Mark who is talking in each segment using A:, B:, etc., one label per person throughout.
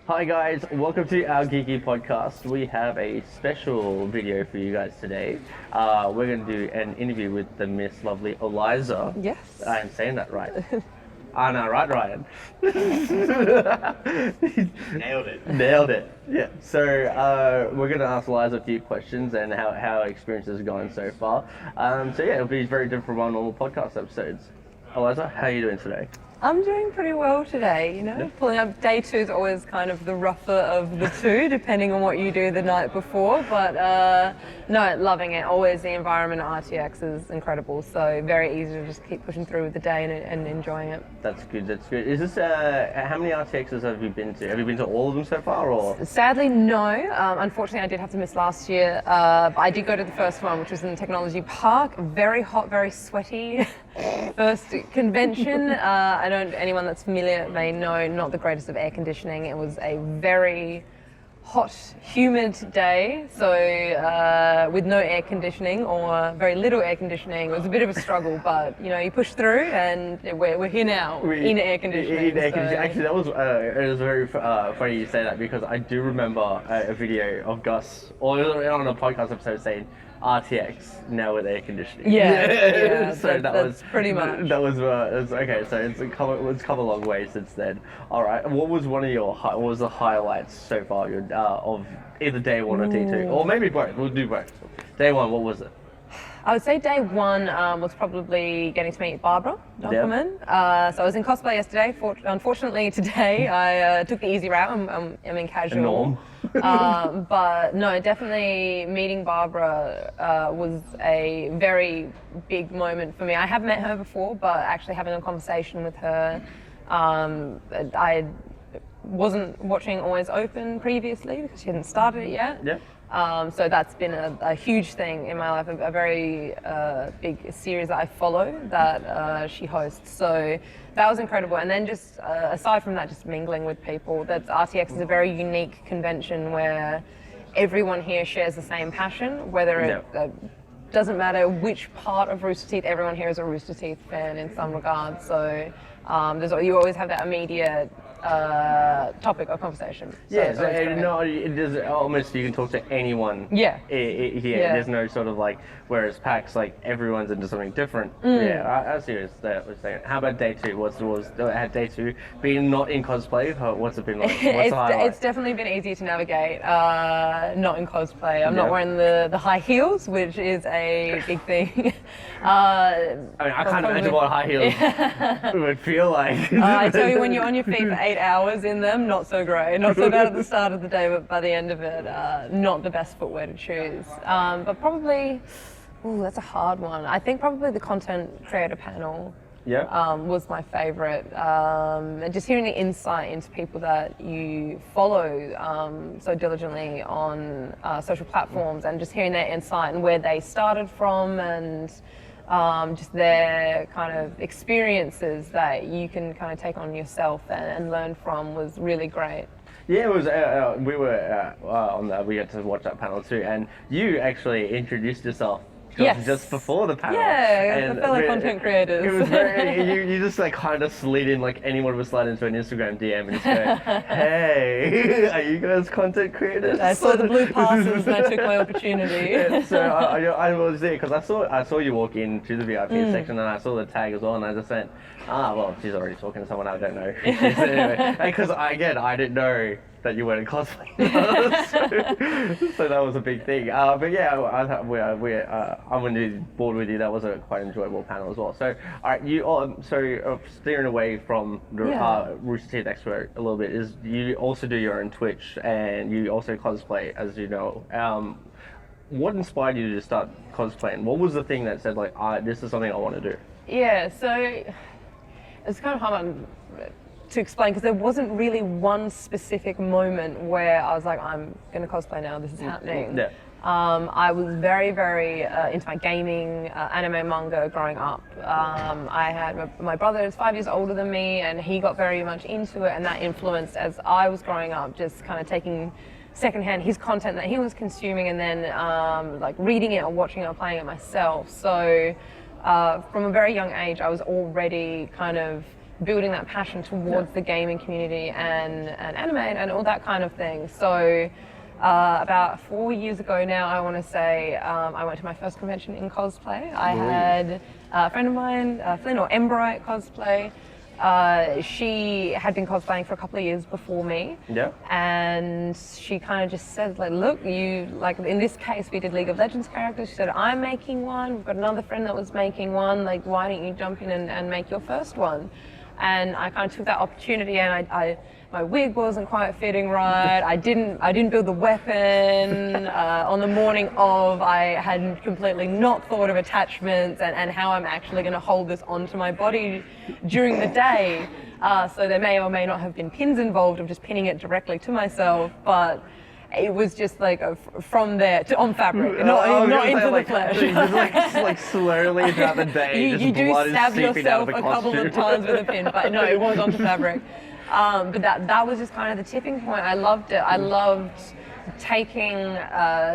A: Hi guys, welcome to our Geeky podcast. We have a special video for you guys today. We're going to do an interview with the Miss Lovely Eliza.
B: Yes.
A: I'm saying that right. I know, right, Ryan?
C: Nailed it.
A: Nailed it. Yeah. So we're going to ask Eliza a few questions and how her experience is going so far. It'll be very different from our normal podcast episodes. Eliza, how are you doing today?
B: I'm doing pretty well today, Pulling up day 2 is always kind of the rougher of the two, depending on what you do the night before. But no, loving it. Always the environment at RTX is incredible. So very easy to just keep pushing through with the day and enjoying it.
A: That's good. That's good. Is this how many RTXs have you been to? Have you been to all of them so far, or?
B: Sadly, no. Unfortunately, I did have to miss last year. But I did go to the first one, which was in the Technology Park. Very hot, very sweaty. First convention. Anyone that's familiar may know, not the greatest of air conditioning. It was a very hot, humid day, so with no air conditioning or very little air conditioning. It was a bit of a struggle, but you push through, and we're here now in air conditioning.
A: In air conditioning. Actually, that was it was very funny you say that, because I do remember a video of Gus, or on a podcast episode, saying RTX now with air conditioning.
B: Yeah.
A: So
B: that's pretty much.
A: That was okay. So it's come a long way since then. All right. What was what was the highlights so far of either day 1 or day 2, or maybe both? We'll do both. Day 1, what was it?
B: I would say day 1 was probably getting to meet Barbara Dunkelman. So I was in cosplay yesterday. Unfortunately, today I took the easy route. I'm in casual. But no, definitely meeting Barbara was a very big moment for me. I have met her before, but actually having a conversation with her, I wasn't watching Always Open previously because she hadn't started it yet.
A: Yeah.
B: So that's been a huge thing in my life, a very big series that I follow that she hosts. So that was incredible. And then just aside from that, just mingling with people. That RTX is a very unique convention where everyone here shares the same passion, whether it doesn't matter which part of Rooster Teeth, everyone here is a Rooster Teeth fan in some regard. So you always have that immediate topic of conversation.
A: It does almost, you can talk to anyone.
B: Yeah.
A: There's no sort of like, whereas PAX, like everyone's into something different. Yeah, I see what you're saying. How about day 2? Had day 2 been not in cosplay? What's it been like?
B: It's definitely been easier to navigate not in cosplay. I'm not wearing the high heels, which is a big thing.
A: I can't imagine what high heels would feel like.
B: I tell you, when you're on your feet for 8 hours in them, not so great. Not so bad at the start of the day, but by the end of it, not the best footwear to choose. But probably, that's a hard one. I think probably the content creator panel was my favorite. And just hearing the insight into people that you follow so diligently on social platforms, and just hearing their insight and where they started from, and just their kind of experiences that you can kind of take on yourself and learn from was really great.
A: Yeah, it was. We were on that. We got to watch that panel too, and you actually introduced yourself. Just before the panel.
B: Yeah,
A: and
B: the fellow content creators.
A: It was very, you just like kind of slid in like anyone would slide into an Instagram DM and just go, hey, are you guys content creators?
B: I saw the blue passes and I took my opportunity.
A: So I was there because I saw you walk into the VIP section, and I saw the tag as well, and I just went, well, she's already talking to someone I don't know. Anyway, because I didn't know that you weren't in cosplay. so that was a big thing. But yeah, I'm going to be bored with you. That was a quite enjoyable panel as well. So, all right, steering away from the Rooster Teeth expert a little bit, is you also do your own Twitch, and you also cosplay, as you know. What inspired you to start cosplaying? What was the thing that said, like, this is something I want to do?
B: Yeah, so it's kind of hard to explain, because there wasn't really one specific moment where I was like, I'm going to cosplay now, this is happening.
A: Yeah.
B: I was very, very into my gaming, anime, manga growing up. I had my brother is 5 years older than me, and he got very much into it, and that influenced as I was growing up, just kind of taking secondhand his content that he was consuming, and then like reading it or watching it or playing it myself. So from a very young age, I was already kind of building that passion towards the gaming community and anime and all that kind of thing. So about 4 years ago now, I want to say, I went to my first convention in cosplay. I had a friend of mine, Flynn, or Embright Cosplay. She had been cosplaying for a couple of years before me.
A: Yeah.
B: And she kind of just said, like, look, you, like, in this case, we did League of Legends characters. She said, I'm making one. We've got another friend that was making one. Like, why don't you jump in and make your first one? And I kind of took that opportunity, and my wig wasn't quite fitting right. I didn't build the weapon. On the morning of, I had completely not thought of attachments and how I'm actually going to hold this onto my body during the day. So there may or may not have been pins involved of just pinning it directly to myself, but it was just like from there to on fabric, not into the flesh.
A: You just like slowly throughout the day,
B: you do stab yourself a couple of times with a pin, but no, it was onto fabric. But that was just kind of the tipping point. I loved it. I loved taking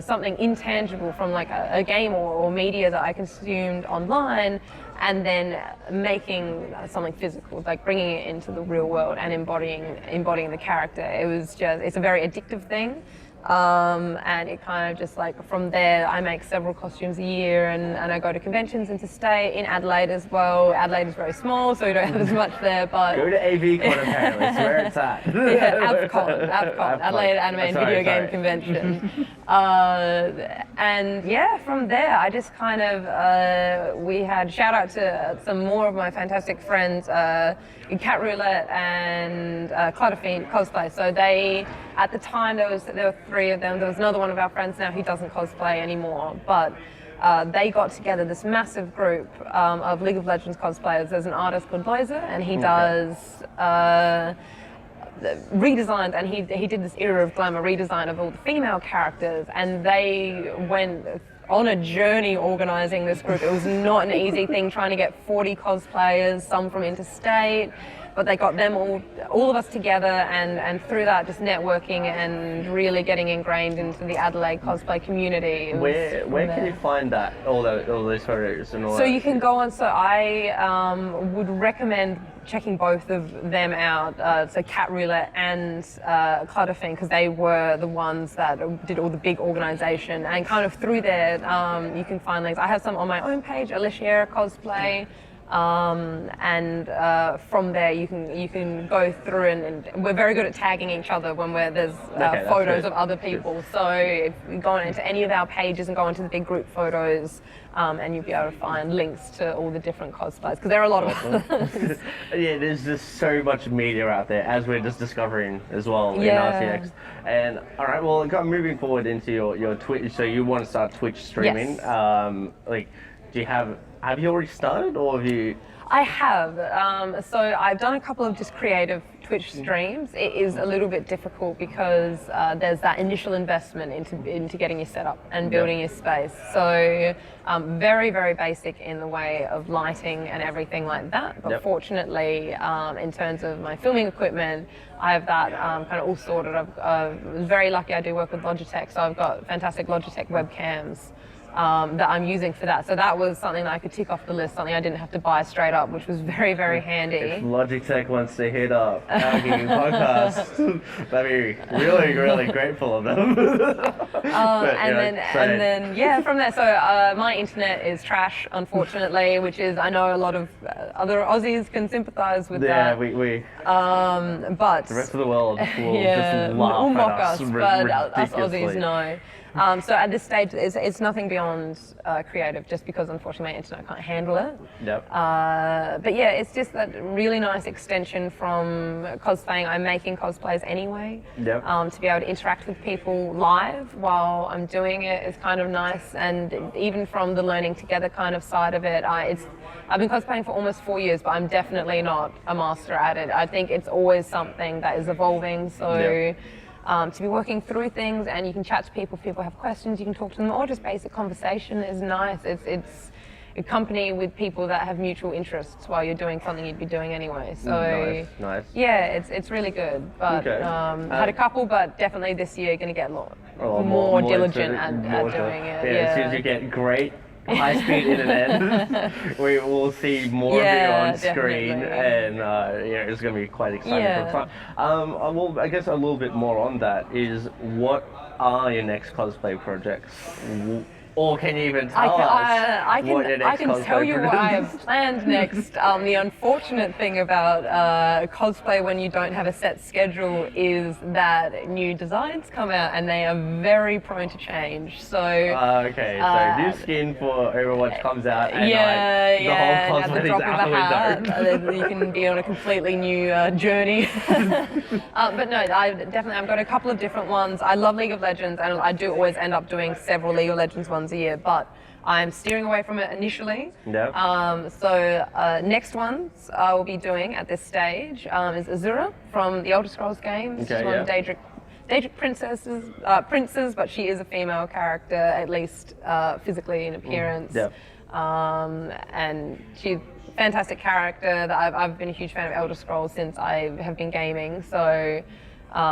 B: something intangible from like a game or media that I consumed online, and then making something physical, like bringing it into the real world and embodying the character. It's a very addictive thing. And it kind of just like from there, I make several costumes a year, and I go to conventions interstate in Adelaide as well. Adelaide is very small, so we don't have as much there, but
A: go to AVCon apparently. It's where it's at.
B: Yeah, AVCon, Adelaide Anime and Video Game Convention. And yeah, from there, I just kind of we had shout out to some more of my fantastic friends, Cat Roulette and Clutterfiend Cosplay. So they, at the time, there were three of them. There was another one of our friends now who doesn't cosplay anymore, but they got together this massive group of League of Legends cosplayers. There's an artist called Blazer, and he does redesigned, and he did this Era of Glamour redesign of all the female characters, and they went on a journey organizing this group. It was not an easy thing trying to get 40 cosplayers, some from interstate, but they got them all of us together, and through that, just networking and really getting ingrained into the Adelaide cosplay community.
A: Where can you find that, all those photos and all
B: so
A: that?
B: you can go on, so I would recommend checking both of them out, so Cat Roulette and Clutterfiend, because they were the ones that did all the big organisation, and kind of through there you can find links. I have some on my own page, Alicia Cosplay, and from there you can go through, and we're very good at tagging each other when there's photos of other people. So if you go on into any of our pages and go into the big group photos, and you'll be able to find links to all the different cosplays, because there are a lot of them.
A: Yeah, there's just so much media out there, as we're just discovering as well in
B: Yeah.
A: RTX. And all right, well, moving forward into your Twitch. So you want to start Twitch streaming?
B: Yes.
A: Like, do you have you already started, or have you?
B: I have. So I've done a couple of just creative Twitch streams. It is a little bit difficult because there's that initial investment into getting your setup and building your space. So very, very basic in the way of lighting and everything like that. But fortunately, in terms of my filming equipment, I have that kind of all sorted. I was very lucky. I do work with Logitech, so I've got fantastic Logitech webcams that I'm using for that. So that was something that I could tick off the list, something I didn't have to buy straight up, which was very, very handy.
A: If Logitech wants to hit up our gaming podcast, that'd be really, really grateful of them.
B: And then from there, so my internet is trash, unfortunately, which is, I know a lot of other Aussies can sympathise with that.
A: We
B: but
A: the rest of the world will just laugh
B: will mock
A: at us,
B: but us
A: ridiculously.
B: Aussies know. So at this stage, it's nothing beyond creative, just because unfortunately my internet can't handle it.
A: Yep.
B: But yeah, it's just that really nice extension from cosplaying. I'm making cosplays anyway.
A: Yep.
B: To be able to interact with people live while I'm doing it is kind of nice, and even from the learning together kind of side of it, I've been cosplaying for almost 4 years, but I'm definitely not a master at it. I think it's always something that is evolving. So.
A: Yep.
B: To be working through things, and you can chat to people if people have questions, you can talk to them, or just basic conversation is nice. It's a company with people that have mutual interests while you're doing something you'd be doing anyway. So
A: nice.
B: Yeah, it's really good. But had a couple, but definitely this year going to get a lot more diligent at doing it.
A: Yeah, as soon as you get great high-speed internet. We will see more of you on screen,
B: definitely.
A: and yeah, it's going to be quite exciting.
B: Yeah.
A: For fun. Well, I guess a little bit more on that is what are your next cosplay projects? Or can you even tell us what your next
B: I can
A: cosplay
B: tell you what I
A: project
B: have planned next. The unfortunate thing about cosplay when you don't have a set schedule is that new designs come out and they are very prone to change. So
A: okay, so new skin for Overwatch comes out, and
B: yeah,
A: like, the whole
B: and at the
A: cosplay is
B: drop of
A: out
B: a
A: the
B: hat,
A: window.
B: you can be on a completely new journey. But no, I've got a couple of different ones. I love League of Legends, and I do always end up doing several League of Legends ones a year, but I'm steering away from it initially.
A: Yeah.
B: So next ones I will be doing at this stage is Azura from the Elder Scrolls games.
A: Okay,
B: She's one of
A: yeah.
B: Daedric princes, but she is a female character, at least physically in appearance.
A: Yeah.
B: And she's a fantastic character. That I've been a huge fan of Elder Scrolls since I have been gaming. So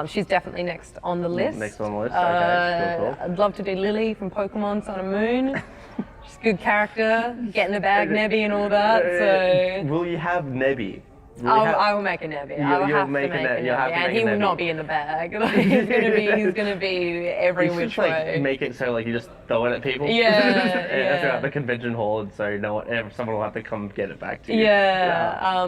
B: she's definitely next on the list.
A: Next on the list, okay, cool.
B: I'd love to do Lily from Pokemon Sun and Moon. She's a good character, get in the bag, Nebby and all that. So
A: Will you have Nebby? Will you have-
B: I will make a Nebby. I will
A: you'll
B: have to
A: make
B: make
A: a
B: a
A: Ne- you'll have
B: Nebby,
A: to
B: and
A: make
B: he
A: a
B: will
A: Nebby.
B: not be in the bag. Like, he's gonna be every
A: You should
B: which
A: just, like,
B: way.
A: make it so like you just throw it at people.
B: Yeah.
A: Throughout the convention hall, and so someone will have to come get it back to you.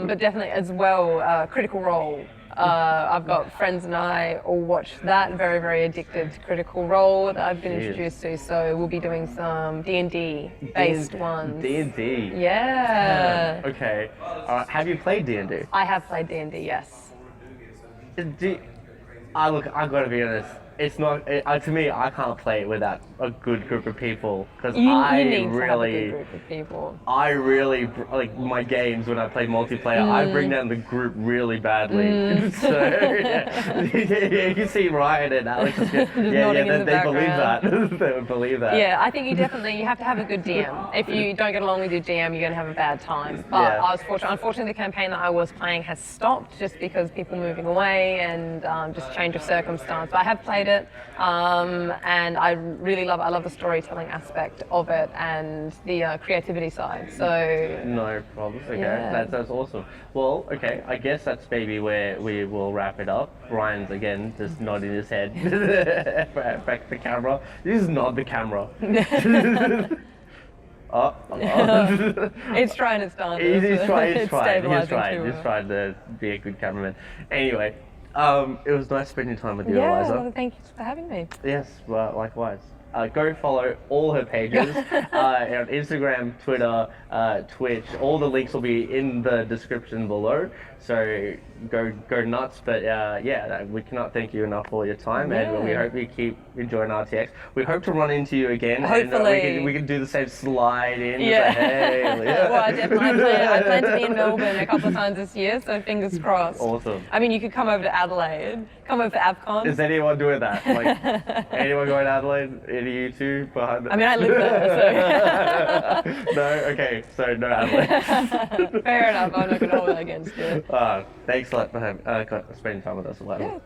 B: But definitely as well, Critical Role. I've got friends and I all watch that. Very, very addicted to Critical Role that I've been
A: Jeez.
B: introduced to. So we'll be doing some D&D based ones.
A: D&D.
B: Yeah.
A: Okay. Have you played D&D?
B: I have played D&D, yes.
A: Look, I gotta be honest. It's not to me. I can't play it without a good group of people because
B: You
A: I
B: need to have a
A: really.
B: good group of people.
A: I really like my games when I play multiplayer. I bring down the group really badly. So yeah, you can see Ryan and Alex.
B: nodding in the
A: they believe
B: background.
A: that. They would believe that.
B: Yeah, I think you have to have a good DM. If you don't get along with your DM, you're going to have a bad time. But
A: Yeah.
B: I was fortunate. Unfortunately, the campaign that I was playing has stopped just because people moving away and just change of circumstance. But I have played it, and I really love. I love the storytelling aspect of it and the creativity side. So
A: No problems. Okay,
B: Yeah.
A: that's awesome. Well, okay, I guess that's maybe where we will wrap it up. Ryan's again just nodding his head back to the camera. Just nod the camera. Oh.
B: it's trying its done.
A: He's trying.
B: It's stabilizing
A: He's
B: too.
A: trying to be a good cameraman. Anyway, it was nice spending time with you,
B: Yeah,
A: Eliza.
B: well, thank you for having me.
A: Yes, well, likewise. Go follow all her pages on Instagram, Twitter, Twitch. All the links will be in the description below. So go nuts. But yeah, we cannot thank you enough for your time, and we
B: Yeah.
A: hope you keep enjoying RTX. We hope to run into you again,
B: Hopefully.
A: and we can do the same slide in.
B: Yeah.
A: Say, hey,
B: Well, I plan to be in Melbourne a couple of times this year, so fingers crossed.
A: Awesome.
B: I mean, you could come over to Adelaide, come over for AvCon.
A: Is anyone doing that? Like anyone going to Adelaide? Any of you two behind?
B: I mean, I live there,
A: No. Okay. So no Adelaide.
B: so fair enough. I'm not going to hold that against you.
A: Thanks a lot for spending time with us.
B: Yeah.